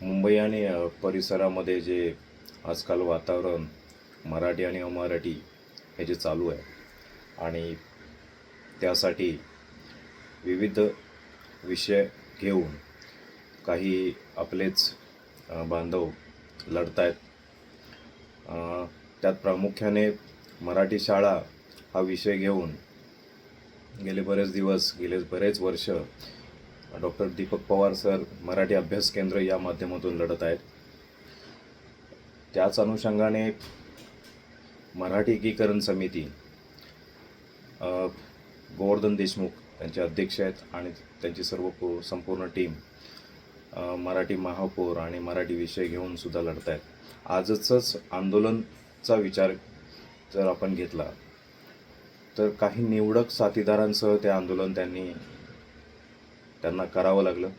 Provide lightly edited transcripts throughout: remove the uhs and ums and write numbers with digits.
मुंबई आणि परिसरामध्ये जे आजकाल वातावरण मराठी आणि अमराठी हे जे चालू आहे आणि त्यासाठी विविध विषय घेऊन काही आपलेच बांधव लढत आहेत. त्यात प्रामुख्याने मराठी शाळा हा विषय घेऊन गेले बरेच वर्ष डॉक्टर दीपक पवार सर मराठी अभ्यास केंद्र या माध्यमातून लढत आहेत. त्याच अनुषंगाने मराठी एकीकरण समिती गोवर्धन देशमुख त्यांचे अध्यक्ष आहेत आणि त्यांची संपूर्ण टीम मराठी महापौर आणि मराठी विषय घेऊन सुद्धा लढत आहेत. आजच आंदोलनचा विचार जर आपण घेतला तर काही निवडक साथीदारांसह ते आंदोलन त्यांना करावं लागलं.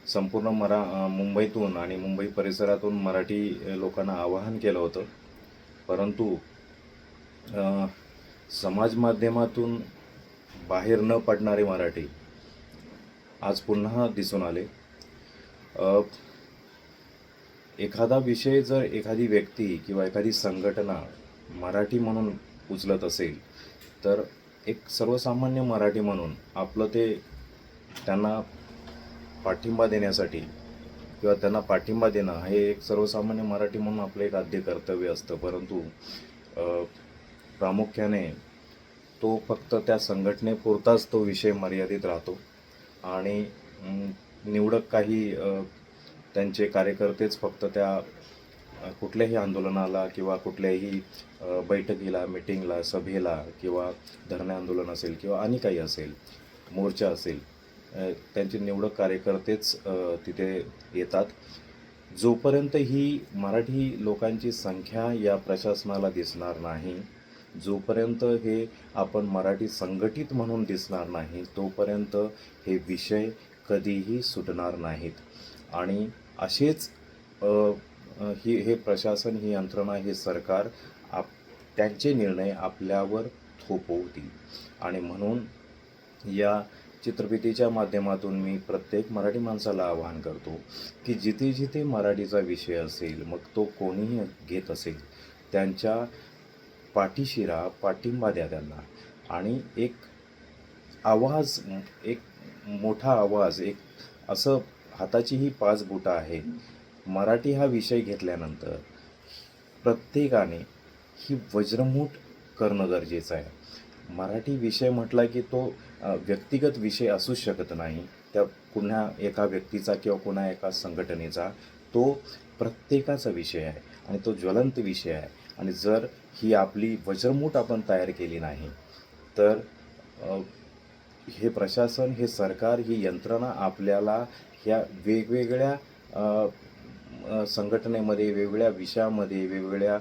संपूर्ण मुंबईतून आणि मुंबई परिसरातून मराठी लोकांना आवाहन केलं होतं, परंतु समाज माध्यमातून बाहेर न पडणारे मराठी आज पुन्हा दिसून आले. एखादा विषय जर एखादी व्यक्ती किंवा एखादी संघटना मराठी म्हणून उचलत असेल तर एक सर्वसामान्य मराठी म्हणून आपलं ते त्यांना पाठिंबा देण्यासाठी किंवा त्यांना पाठिंबा देणं हे एक सर्वसामान्य मराठी म्हणून आपलं एक आद्य कर्तव्य असतं. परंतु प्रामुख्याने तो फक्त त्या संघटनेपुरताच तो विषय मर्यादित राहतो आणि निवडक काही त्यांचे कार्यकर्तेच फक्त त्या कुठल्याही आंदोलनाला किंवा कुठल्याही बैठकीला, मिटिंगला, सभेला किंवा धरणे आंदोलन असेल किंवा आणि काही असेल, मोर्चा असेल, त्यांचे निवडक कार्यकर्तेच तिथे येतात. जोपर्यंत ही मराठी लोकांची संख्या या प्रशासनाला दिसणार नाही, जोपर्यंत हे आपण मराठी संघटित म्हणून दिसणार नाही, तोपर्यंत हे विषय कधीही सुटणार नाहीत. आणि असेच हे प्रशासन, ही यंत्रणा, हे सरकार त्यांचे निर्णय आपल्यावर थोपवतील. आणि म्हणून या चित्रफितीच्या माध्यमातून मी प्रत्येक मराठी माणसाला आवाहन करतो की जिथे जिथे मराठीचा विषय असेल, मग तो कोणीही घेत असेल, त्यांच्या पाठीशी राहा, पाठिंबा द्या त्यांना. आणि एक आवाज, एक मोठा आवाज, एक असं हाताची ही 5 बोटं आहेत. मराठी हा विषय घेतल्यानंतर प्रत्येकाने ही वज्रमूठ करणं गरजेचं आहे. मराठी विषय म्हटला की तो व्यक्तिगत विषय असू शकत नाही, त्या पुन्हा एका व्यक्तीचा किंवा पुन्हा एका संघटनेचा. तो प्रत्येकाचा विषय आहे आणि तो ज्वलंत विषय आहे. आणि जर ही आपली वज्रमूठ आपण तयार केली नाही तर हे प्रशासन, हे सरकार, ही यंत्रणा आपल्याला ह्या वेगवेगळ्या संघटनेमध्ये, वेगवेगळ्या विषयामध्ये, वेगवेगळ्या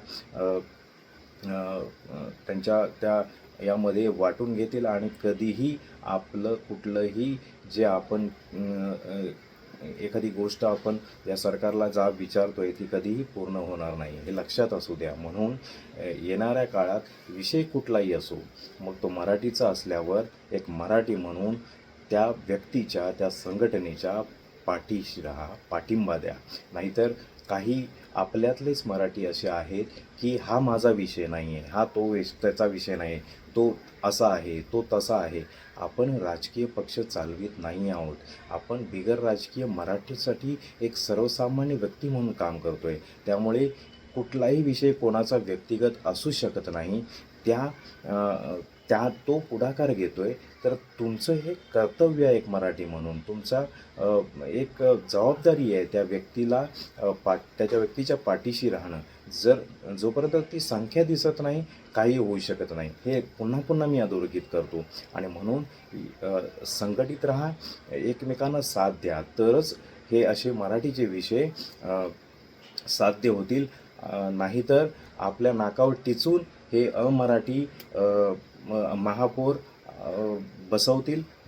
त्या यामध्ये वाटून घेतील आणि कधीही आपलं कुठलंही जे आपण एखादी गोष्ट आपण या सरकारला विचारतोय ती कधीही पूर्ण होणार नाही, हे लक्षात असू द्या. म्हणून येणाऱ्या काळात विषय कुठलाही असो, मग तो मराठीचा असल्यावर एक मराठी म्हणून त्या व्यक्तीच्या, त्या संघटनेच्या पाठीशी राहा, पाठिंबा द्या. नाहीतर काही आपल्यातलेच मराठी असे आहेत की हा माझा विषय नाही आहे, हा त्याचा विषय नाही, तो असा आहे, तो तसा आहे. आपण राजकीय पक्ष चालवित नाही आहोत. आपण बिगर राजकीय मराठीसाठी एक सर्वसामान्य व्यक्ती म्हणून काम करतो आहे. त्यामुळे कुठलाही विषय कोणाचा व्यक्तिगत असू शकत नाही. तो पुढाकार घेतो आहे तर तुमचं हे कर्तव्य आहे, एक मराठी म्हणून तुमचा एक जबाबदारी आहे त्या व्यक्तीला त्याच्या व्यक्तीच्या पाठीशी राहणं. जोपर्यंत ती संख्या दिसत नाही, काही होऊ शकत नाही. हे पुन्हा पुन्हा मी अधोरेखित करतो. आणि म्हणून संघटित राहा, एकमेकांना साथ द्या, तरच हे असे मराठीचे विषय साध्य होतील. नाहीतर आपल्या नाकावर टिचून हे अमराठी महापौर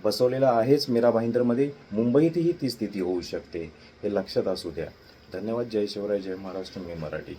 बसवलेला आहेच मीरा भाईंदरमध्ये. मुंबईतही ती स्थिती होऊ शकते, हे लक्षात असू द्या. धन्यवाद. जय शिवराय, जय महाराष्ट्र. मी मराठी.